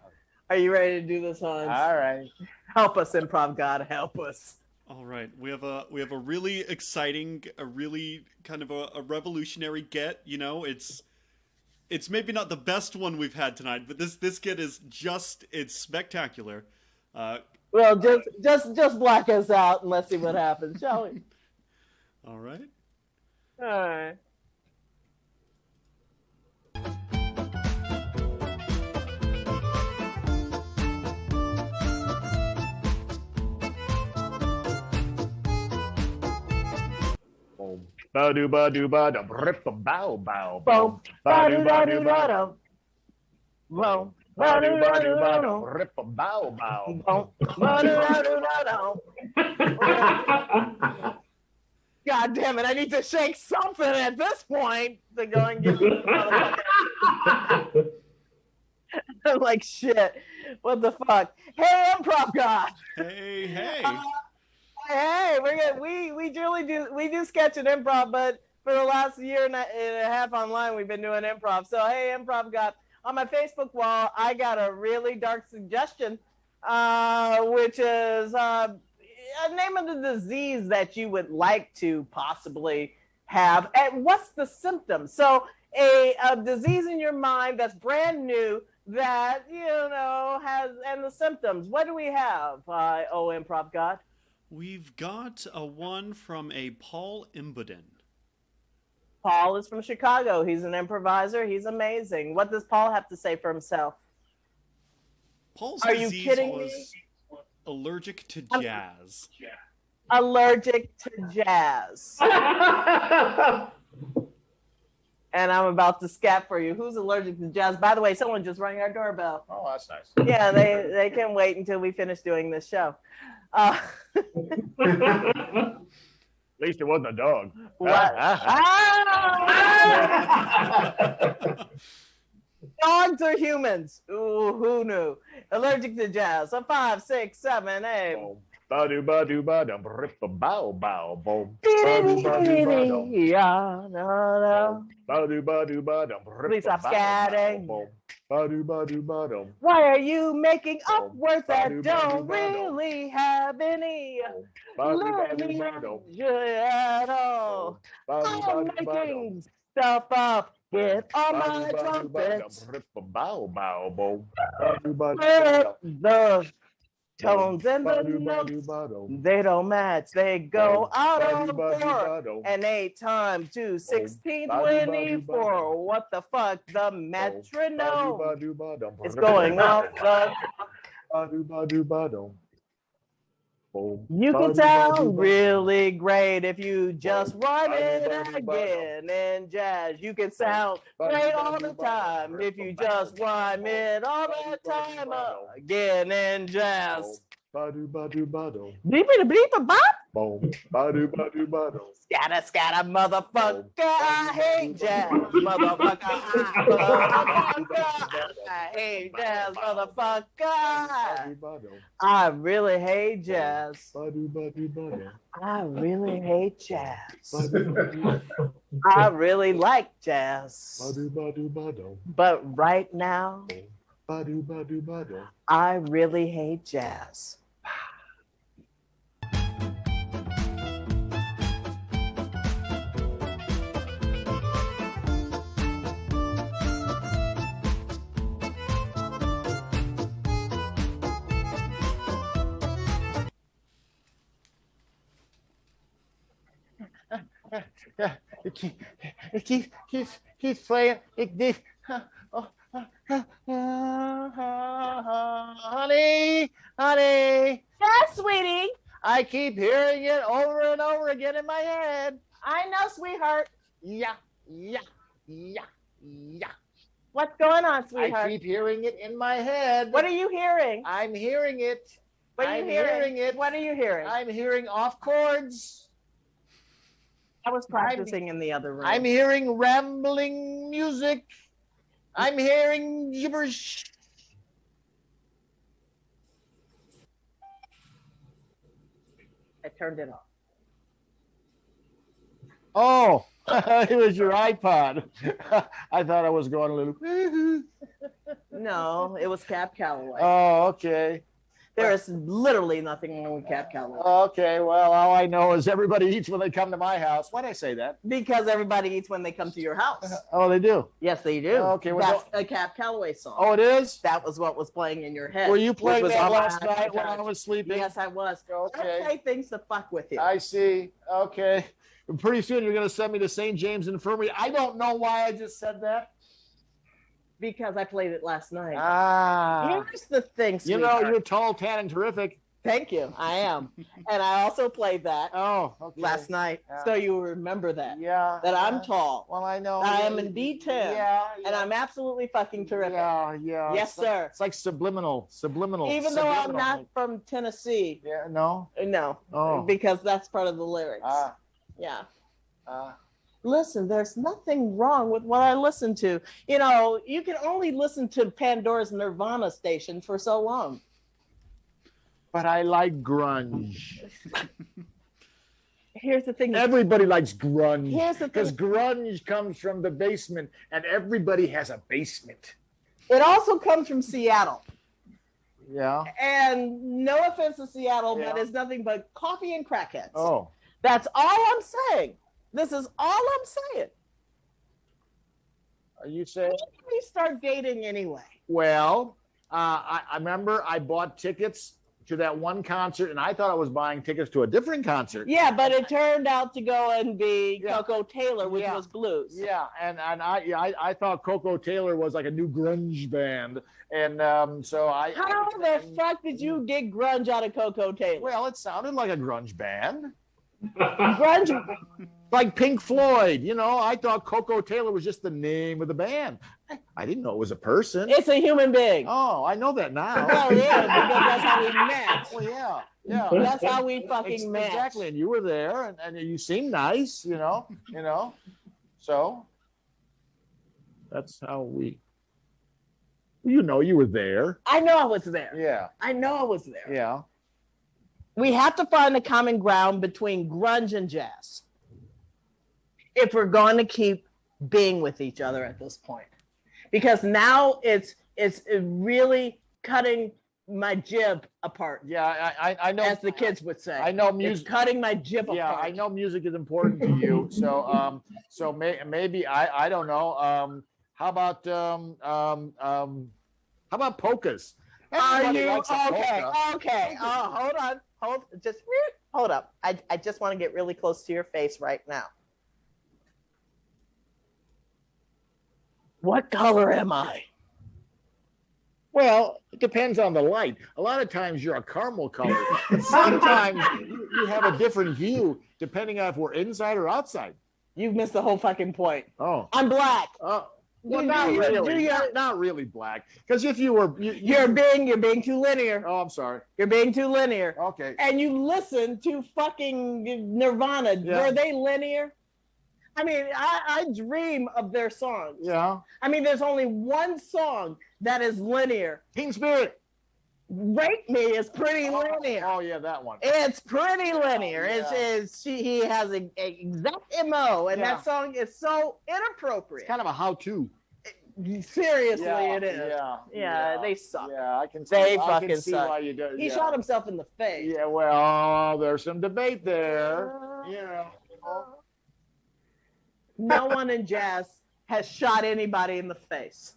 Speaker 1: Are you ready to do this, Hans?
Speaker 2: All right.
Speaker 1: Help us, improv god, help us.
Speaker 3: All right, we have a really exciting, a really kind of a revolutionary get. You know, it's maybe not the best one we've had tonight, but this get is it's spectacular.
Speaker 1: Well, just black us out and let's see what happens, shall we?
Speaker 3: All right.
Speaker 1: All right.
Speaker 2: Boom. Ba-do-ba-do-ba-dum, rip-a-bow-bow.
Speaker 1: Boom.
Speaker 2: Ba-do-ba-do-ba-dum.
Speaker 1: Boom.
Speaker 2: Ba-do-ba-do-ba-dum, rip-a-bow-bow.
Speaker 1: Boom. God damn it, I need to shake something at this point to go and get this motherfucker. I'm like, shit, what the fuck? Hey, improv god.
Speaker 3: Hey, hey.
Speaker 1: Hey, we do sketch and improv, but for the last year and a half online, we've been doing improv. So, hey, improv god, on my Facebook wall, I got a really dark suggestion, which is a name of the disease that you would like to possibly have, and what's the symptoms? So a disease in your mind that's brand new that, you know, has, and the symptoms. What do we have, improv god?
Speaker 3: We've got a one from a Paul Imbuden.
Speaker 1: Paul is from Chicago. He's an improviser. He's amazing. What does Paul have to say for himself?
Speaker 3: Paul's
Speaker 1: Are you
Speaker 3: disease
Speaker 1: kidding
Speaker 3: was
Speaker 1: me?
Speaker 3: allergic to jazz.
Speaker 1: Allergic to jazz. And I'm about to scat for you. Who's allergic to jazz? By the way, someone just rang our doorbell.
Speaker 2: Oh, that's nice.
Speaker 1: Yeah, they can wait until we finish doing this show.
Speaker 2: At least it wasn't a dog.
Speaker 1: What? Dogs or humans? Ooh, who knew? Allergic to jazz. So 5, 6, 7, 8.
Speaker 2: Boom. Ba-do-ba-do-ba-dum, rip-a-bow-bow. Boom. Ba-do-ba-do-ba-dum.
Speaker 1: Yeah, no.
Speaker 2: Ba-do-ba-do-ba-dum,
Speaker 1: Please stop
Speaker 2: rip-a-bow-bow.
Speaker 1: scatting.
Speaker 2: Boom. Ba-do-ba-do-ba-dum.
Speaker 1: Why are you making up
Speaker 2: Boom.
Speaker 1: words that don't
Speaker 2: Ba-do-ba-do-ba-dum.
Speaker 1: really have any learning
Speaker 2: Ba-do-ba-do-ba-dum.
Speaker 1: at all? I'm
Speaker 2: Ba-do-ba-do-ba-dum.
Speaker 1: making stuff up. Get on my
Speaker 2: Ba-do-ba-do-ba-dum,
Speaker 1: trumpets.
Speaker 2: rip-a-bow-bow. Boom. Ba-do-ba-do-ba-dum.
Speaker 1: The tones and the notes,
Speaker 2: Ba-do-ba-do-ba-dum.
Speaker 1: they don't match. They go out on 4
Speaker 2: Ba-do-ba-do-ba-dum.
Speaker 1: and 8 times 2, 16, 24. What the fuck? The metronome
Speaker 2: Ba-do-ba-do-ba-dum.
Speaker 1: is going off the.
Speaker 2: Ba-do-ba-do-ba-dum. Boom.
Speaker 1: You can
Speaker 2: Ba-do-ba-do-ba-dum.
Speaker 1: sound really great if you just rhyme it again in jazz. You can sound great all the time if you just rhyme it all the time again in jazz.
Speaker 2: Ba-do-ba-do-ba-dum.
Speaker 1: Bleep it, bleep it, bop.
Speaker 2: Boom. Ba-do-ba-do-ba-dum.
Speaker 1: Scatter, scatter, motherfucker. I hate jazz, motherfucker. I hate jazz, motherfucker.
Speaker 2: Ba-do-ba-dum.
Speaker 1: I really hate jazz.
Speaker 2: Ba-do-ba-do-ba-dum.
Speaker 1: I really hate jazz.
Speaker 2: Ba-do-ba-do-ba-dum.
Speaker 1: I really like jazz.
Speaker 2: Ba-do-ba-do-ba-dum.
Speaker 1: But right now,
Speaker 2: Ba-do-ba-do-ba-dum.
Speaker 1: I really hate jazz.
Speaker 2: He's playing. Honey, honey.
Speaker 1: Yes, sweetie.
Speaker 2: I keep hearing it over and over again in my head.
Speaker 1: I know, sweetheart.
Speaker 2: Yeah, yeah, yeah, yeah.
Speaker 1: What's going on,
Speaker 2: I
Speaker 1: sweetheart?
Speaker 2: keep hearing it in my head.
Speaker 1: What are you hearing?
Speaker 2: I'm hearing it.
Speaker 1: What are you
Speaker 2: I'm
Speaker 1: hearing?
Speaker 2: it.
Speaker 1: What are you hearing?
Speaker 2: I'm hearing off chords.
Speaker 1: I was practicing in the other room.
Speaker 2: I'm hearing rambling music. I'm hearing gibberish.
Speaker 1: I turned it off.
Speaker 2: Oh, it was your iPod. I thought I was going a little.
Speaker 1: No, it was Cap Calloway.
Speaker 2: Oh, okay.
Speaker 1: There is literally nothing wrong with Cap Calloway.
Speaker 2: Okay, well, all I know is everybody eats when they come to my house. Why'd I say that?
Speaker 1: Because everybody eats when they come to your house.
Speaker 2: Oh, they do?
Speaker 1: Yes, they do.
Speaker 2: Okay, well,
Speaker 1: that's a Cap Calloway song.
Speaker 2: Oh, it is?
Speaker 1: That was what was playing in your head.
Speaker 2: Were you playing
Speaker 1: which was
Speaker 2: that
Speaker 1: on my
Speaker 2: last night when
Speaker 1: iPod.
Speaker 2: I was sleeping?
Speaker 1: Yes, I was.
Speaker 2: Okay.
Speaker 1: I play things to fuck with you.
Speaker 2: I see. Okay. Pretty soon you're going to send me to St. James Infirmary. I don't know why I just said that.
Speaker 1: Because I played it last night.
Speaker 2: Ah.
Speaker 1: Here's the thing,
Speaker 2: You
Speaker 1: sweetheart.
Speaker 2: know, you're tall, tan, and terrific.
Speaker 1: Thank you. I am. And I also played that
Speaker 2: Oh, okay.
Speaker 1: last night.
Speaker 2: Yeah.
Speaker 1: So you remember that.
Speaker 2: Yeah.
Speaker 1: That I'm tall.
Speaker 2: Well, I know.
Speaker 1: I am indeed tan.
Speaker 2: Yeah.
Speaker 1: And I'm absolutely fucking terrific.
Speaker 2: Yeah, yeah.
Speaker 1: Yes, sir.
Speaker 2: It's like subliminal.
Speaker 1: Even though I'm not from Tennessee.
Speaker 2: Yeah, no.
Speaker 1: No.
Speaker 2: Oh.
Speaker 1: Because that's part of the lyrics. Yeah. Listen, there's nothing wrong with what I listen to. You know, you can only listen to Pandora's Nirvana station for so long.
Speaker 2: But I like grunge.
Speaker 1: Here's the thing.
Speaker 2: Everybody likes grunge.
Speaker 1: Here's the
Speaker 2: Because
Speaker 1: thing.
Speaker 2: grunge comes from the basement, and everybody has a basement.
Speaker 1: It also comes from Seattle.
Speaker 2: Yeah.
Speaker 1: And no offense to Seattle,
Speaker 2: Yeah.
Speaker 1: but it's nothing but coffee and crackheads.
Speaker 2: Oh.
Speaker 1: That's all I'm saying. This is all I'm saying.
Speaker 2: Are you saying?
Speaker 1: When did we start dating anyway?
Speaker 2: Well, I remember I bought tickets to that one concert, and I thought I was buying tickets to a different concert.
Speaker 1: Yeah, but it turned out to go and be
Speaker 2: Yeah.
Speaker 1: Coco Taylor, which
Speaker 2: Yeah.
Speaker 1: was blues.
Speaker 2: Yeah, and I thought Coco Taylor was like a new grunge band, and so I.
Speaker 1: How the fuck did you get grunge out of Coco Taylor?
Speaker 2: Well, it sounded like a grunge band,
Speaker 1: Grunge,
Speaker 2: like Pink Floyd. You know, I thought Coco Taylor was just the name of the band. I didn't know it was a person.
Speaker 1: it's a human being.
Speaker 2: Oh, I know that now.
Speaker 1: Well, yeah, because that's how we met.
Speaker 2: Well, yeah, yeah.
Speaker 1: That's how we fucking met.
Speaker 2: Exactly, and you were there, and you seemed nice, you know. So that's how we. You know, you were there.
Speaker 1: I know I was there.
Speaker 2: Yeah,
Speaker 1: I know I was there.
Speaker 2: yeah.
Speaker 1: We have to find a common ground between grunge and jazz if we're going to keep being with each other at this point. Because now it's really cutting my jib apart,
Speaker 2: Yeah, I know.
Speaker 1: as the kids would say.
Speaker 2: I know
Speaker 1: It's
Speaker 2: music.
Speaker 1: cutting my jib
Speaker 2: Yeah,
Speaker 1: apart.
Speaker 2: I know music is important to you. So maybe I don't know. How about polkas?
Speaker 1: Are
Speaker 2: Everybody
Speaker 1: you
Speaker 2: likes a
Speaker 1: okay?
Speaker 2: polka.
Speaker 1: Okay. Oh, hold up. I just want to get really close to your face right now. What color am I?
Speaker 2: Well, it depends on the light. A lot of times you're a caramel color, but sometimes you have a different hue depending on if we're inside or outside.
Speaker 1: You've missed the whole fucking point.
Speaker 2: Oh,
Speaker 1: I'm black.
Speaker 2: well,
Speaker 1: Do
Speaker 2: not
Speaker 1: you-
Speaker 2: really.
Speaker 1: do you-
Speaker 2: Not really black. Because if you were,
Speaker 1: You're being too linear.
Speaker 2: Oh, I'm sorry.
Speaker 1: You're being too linear.
Speaker 2: Okay.
Speaker 1: And you listen to fucking Nirvana.
Speaker 2: Yeah.
Speaker 1: Were they linear? I mean, I dream of their songs.
Speaker 2: Yeah.
Speaker 1: I mean, there's only one song that is linear.
Speaker 2: Teen Spirit.
Speaker 1: Rape Me is pretty linear.
Speaker 2: Oh yeah, that one.
Speaker 1: It's pretty linear.
Speaker 2: Yeah.
Speaker 1: He has a exact MO, and
Speaker 2: Yeah.
Speaker 1: that song is so inappropriate.
Speaker 2: It's kind of a how-to.
Speaker 1: Seriously,
Speaker 2: Yeah,
Speaker 1: it is.
Speaker 2: yeah,
Speaker 1: they suck.
Speaker 2: Yeah, I can
Speaker 1: They
Speaker 2: I
Speaker 1: fucking
Speaker 2: can see
Speaker 1: suck.
Speaker 2: why you do.
Speaker 1: He
Speaker 2: yeah.
Speaker 1: shot himself in the face.
Speaker 2: Yeah, well, there's some debate there. You know.
Speaker 1: No one in jazz has shot anybody in the face.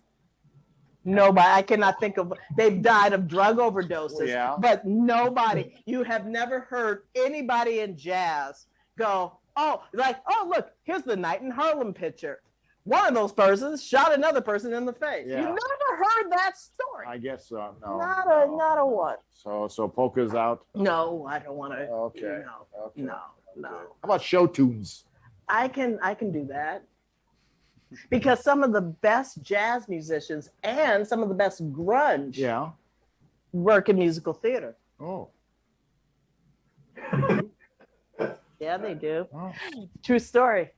Speaker 1: Nobody. I cannot think of. They've died of drug overdoses.
Speaker 2: Yeah.
Speaker 1: But nobody. You have never heard anybody in jazz go, oh, like, oh, look, here's the Night in Harlem picture. One of those persons shot another person in the face.
Speaker 2: Yeah.
Speaker 1: You never heard that story.
Speaker 2: I guess so. No.
Speaker 1: Not a one.
Speaker 2: So polka's out.
Speaker 1: No, I don't want to.
Speaker 2: Okay.
Speaker 1: No.
Speaker 2: Okay.
Speaker 1: No.
Speaker 2: How about show tunes?
Speaker 1: I can do that. Because some of the best jazz musicians and some of the best grunge work in musical theater.
Speaker 2: Oh.
Speaker 1: Yeah, they do.
Speaker 2: Oh.
Speaker 1: True story.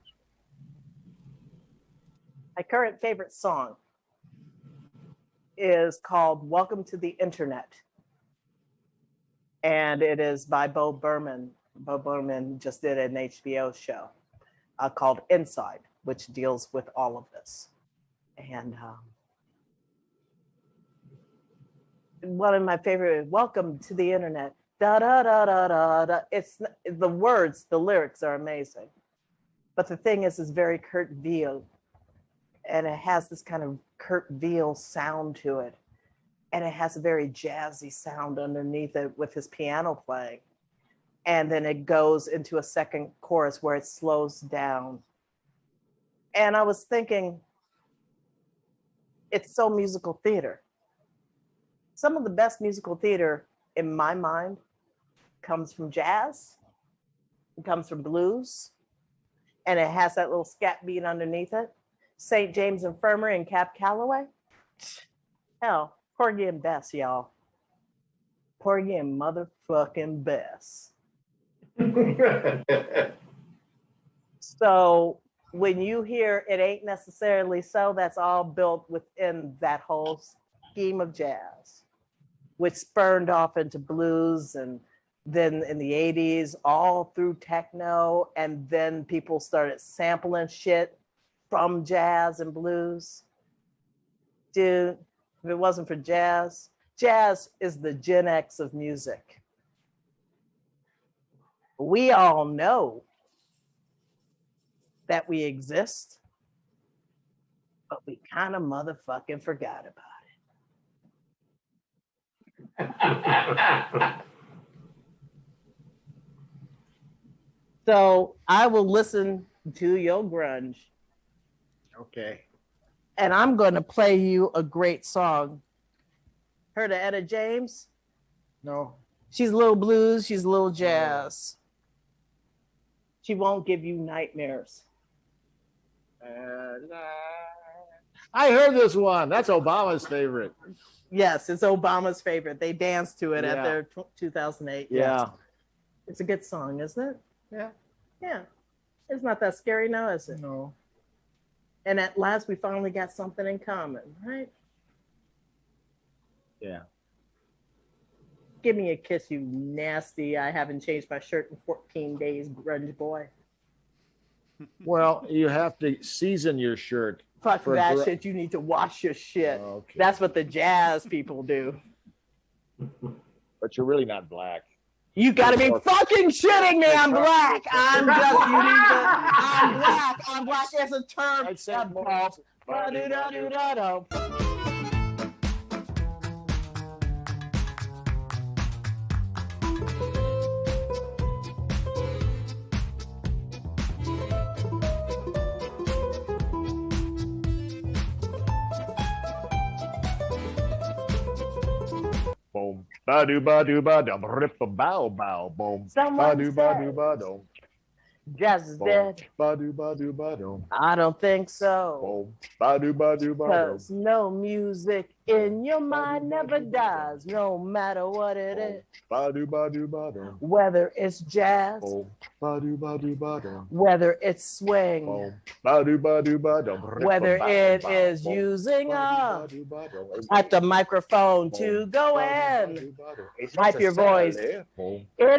Speaker 1: My current favorite song is called Welcome to the Internet. And it is by Bo Berman. Bo Berman just did an HBO show called Inside, which deals with all of this. And one of my favorite, Welcome to the Internet. Da da da da da da. It's the words, the lyrics are amazing. But the thing is, it's very Kurt Weill. And it has this kind of Kurt Weill sound to it. And it has a very jazzy sound underneath it with his piano playing. And then it goes into a second chorus where it slows down. And I was thinking, it's so musical theater. Some of the best musical theater, in my mind, comes from jazz. It comes from blues. And it has that little scat beat underneath it. St. James Infirmary and Cap Calloway. Hell, Porgy and Bess, y'all. Porgy and motherfucking Bess. So when you hear It Ain't Necessarily So, that's all built within that whole scheme of jazz, which spurned off into blues, and then in the 80s, all through techno, and then people started sampling shit from jazz and blues. Dude, if it wasn't for jazz, jazz is the Gen X of music. We all know that we exist, but we kind of motherfucking forgot about it. So I will listen to your grunge.
Speaker 2: Okay.
Speaker 1: And I'm going to play you a great song. Heard of Etta James?
Speaker 2: No.
Speaker 1: She's a little blues, she's a little jazz. She won't give you nightmares.
Speaker 2: I heard this one. That's Obama's favorite.
Speaker 1: Yes, it's Obama's favorite. They danced to it at their 2008.
Speaker 2: Yeah.
Speaker 1: Yes. It's a good song, isn't it?
Speaker 2: Yeah.
Speaker 1: Yeah. It's not that scary now, is it?
Speaker 2: No.
Speaker 1: And at last, we finally got something in common, right?
Speaker 2: Yeah.
Speaker 1: Give me a kiss, you nasty. I haven't changed my shirt in 14 days, grunge boy.
Speaker 2: Well, you have to season your shirt.
Speaker 1: Fuck that shit. You need to wash your shit.
Speaker 2: Okay.
Speaker 1: That's what the jazz people do.
Speaker 2: But you're really not black.
Speaker 1: You gotta be fucking shitting me. I'm black. I'm just, you need to, I'm black. I'm black as a term.
Speaker 2: I'd say more.
Speaker 1: Ba-do-da-do-da-do.
Speaker 2: Boom. Ba-do ba-do ba-dum. Rip-a-bow-bow. Boom.
Speaker 1: Someone
Speaker 2: Ba-do ba-do-ba-dum.
Speaker 1: Jazz is
Speaker 2: Boom.
Speaker 1: dead.
Speaker 2: Ba-do ba-do-ba-dum.
Speaker 1: I don't think so.
Speaker 2: Boom. Ba-do ba-do-ba-dum.
Speaker 1: Cause no music in your mind never dies, no matter what it is.
Speaker 2: Ba-do ba-do-ba-dum.
Speaker 1: Whether it's jazz
Speaker 2: Boom.
Speaker 1: whether it's swing, whether it is using at the microphone to go in, hype your voice. It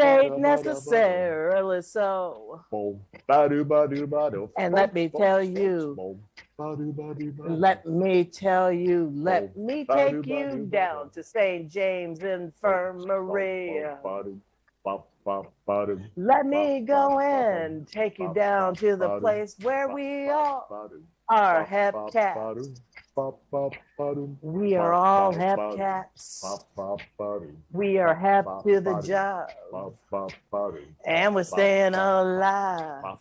Speaker 1: ain't necessarily so. And let me tell you, let me take you down to St. James Infirmary. Let me go in, take you down to the place where we all are hep cats. We are all hep cats. We are hep to the job. And we're staying alive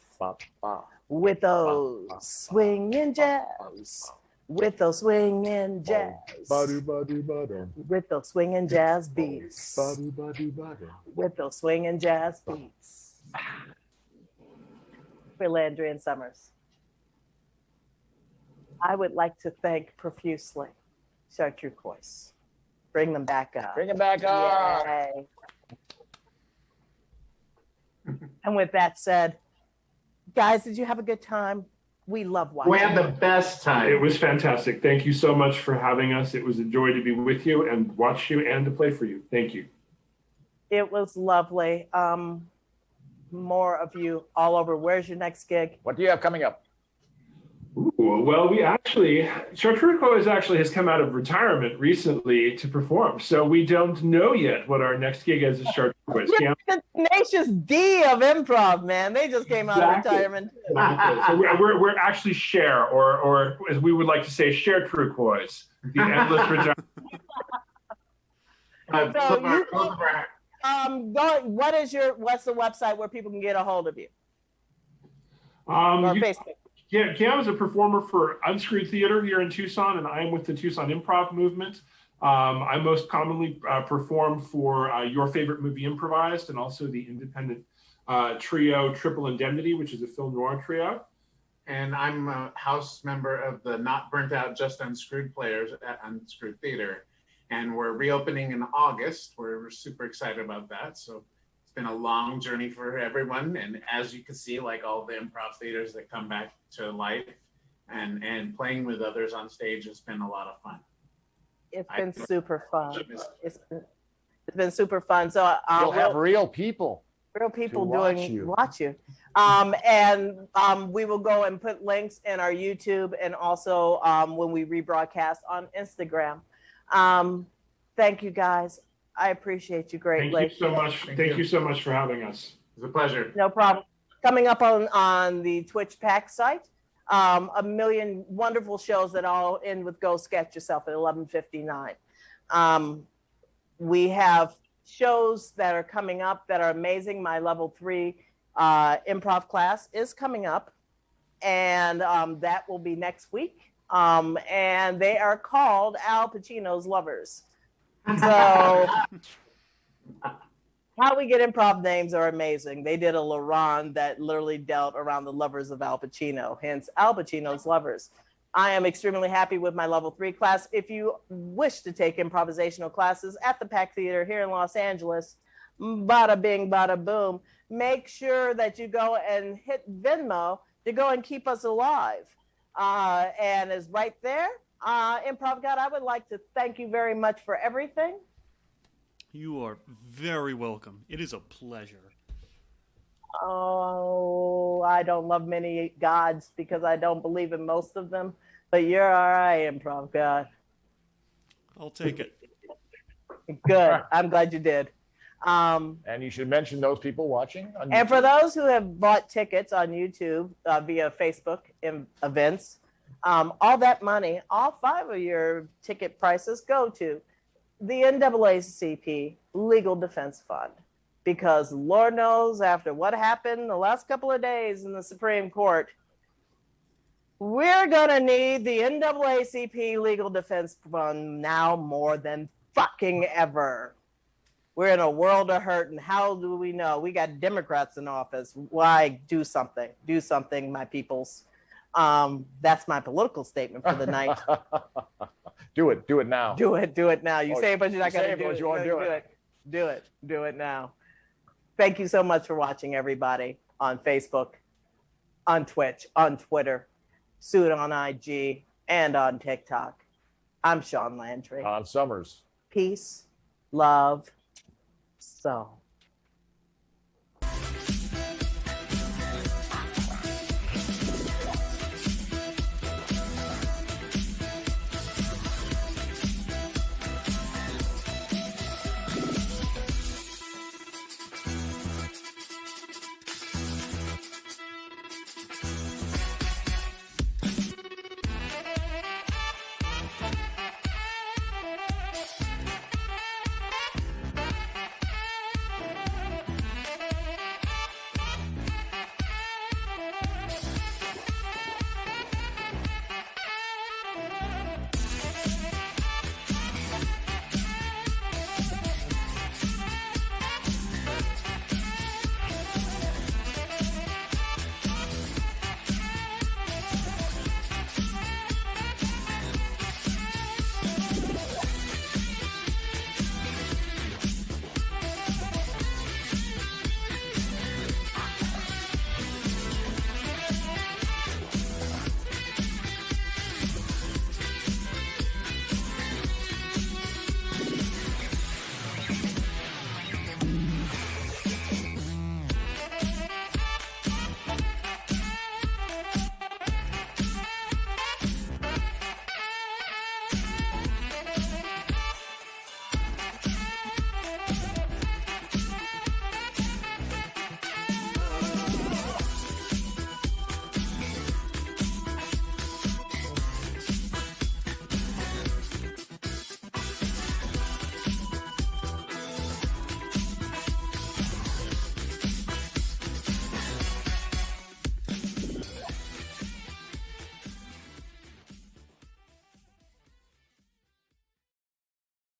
Speaker 1: with those swinging jazz. With those swinging jazz. With those swinging jazz beats. With those swinging jazz beats. For Landry Summers. I would like to thank profusely Chartreuquoise. Bring them back up.
Speaker 2: Bring them back up.
Speaker 1: Yay. And with that said, guys, did you have a good time? We love watching.
Speaker 5: We had the best time.
Speaker 4: It was fantastic. Thank you so much for having us. It was a joy to be with you and watch you and to play for you. Thank you.
Speaker 1: It was lovely. More of you all over. Where's your next gig?
Speaker 2: What do you have coming up?
Speaker 4: Ooh, well, Chartreuquoise actually has come out of retirement recently to perform. So we don't know yet what our next gig is at Chartreuquoise.
Speaker 1: You're the tenacious D of improv, man. They just came out of retirement.
Speaker 4: So we're actually Cher, or as we would like to say, Chartreuquoise, the endless retirement.
Speaker 1: What's the website where people can get a hold of you?
Speaker 4: Or
Speaker 1: Facebook.
Speaker 4: Yeah, Cam is a performer for Unscrewed Theater here in Tucson, and I am with the Tucson Improv Movement. I most commonly perform for Your Favorite Movie Improvised, and also the independent trio Triple Indemnity, which is a film noir trio.
Speaker 5: And I'm a house member of the Not Burnt Out, Just Unscrewed players at Unscrewed Theater. And we're reopening in August. We're super excited about that. So it's been a long journey for everyone. And as you can see, like all the improv theaters that come back to life and playing with others on stage has been a lot of fun.
Speaker 1: It's been super fun. It's been super fun. So
Speaker 2: You'll have real people
Speaker 1: watch you. And we will go and put links in our YouTube and also when we rebroadcast on Instagram. Thank you guys. I appreciate you greatly.
Speaker 4: Thank you so much. Thank you so much for having us.
Speaker 5: It's a pleasure.
Speaker 1: No problem. Coming up on the Twitch Pack site, a million wonderful shows that all end with Go Sketch Yourself at 11:59. We have shows that are coming up that are amazing. My level 3 improv class is coming up, and that will be next week. And they are called Al Pacino's Lovers. So how we get improv names are amazing. They did a Laurent that literally dealt around the lovers of Al Pacino, hence Al Pacino's Lovers. I am extremely happy with my level 3 class. If you wish to take improvisational classes at the Pack Theater here in Los Angeles, bada bing, bada boom, make sure that you go and hit Venmo to go and keep us alive. And is right there. Improv God, I would like to thank you very much for everything.
Speaker 3: You are very welcome. It is a pleasure.
Speaker 1: Oh, I don't love many gods because I don't believe in most of them, but you're all right, Improv God.
Speaker 3: I'll take it.
Speaker 1: Good. I'm glad you did.
Speaker 2: And you should mention those people watching on YouTube.
Speaker 1: And for those who have bought tickets on YouTube via Facebook events, all that money, all 5 of your ticket prices go to the NAACP Legal Defense Fund. Because Lord knows after what happened the last couple of days in the Supreme Court, we're going to need the NAACP Legal Defense Fund now more than fucking ever. We're in a world of hurt, and how do we know? We got Democrats in office. Why? Do something. Do something, my peoples. That's my political statement for the night.
Speaker 2: Do it now.
Speaker 1: Do it now. You say it, but you're not going to do it.
Speaker 2: You want to do it.
Speaker 1: Do it now. Thank you so much for watching, everybody. on Facebook, on Twitch, on Twitter, Suit on IG, and on TikTok. I'm Shaun Landry.
Speaker 2: Summers.
Speaker 1: Peace, love, so.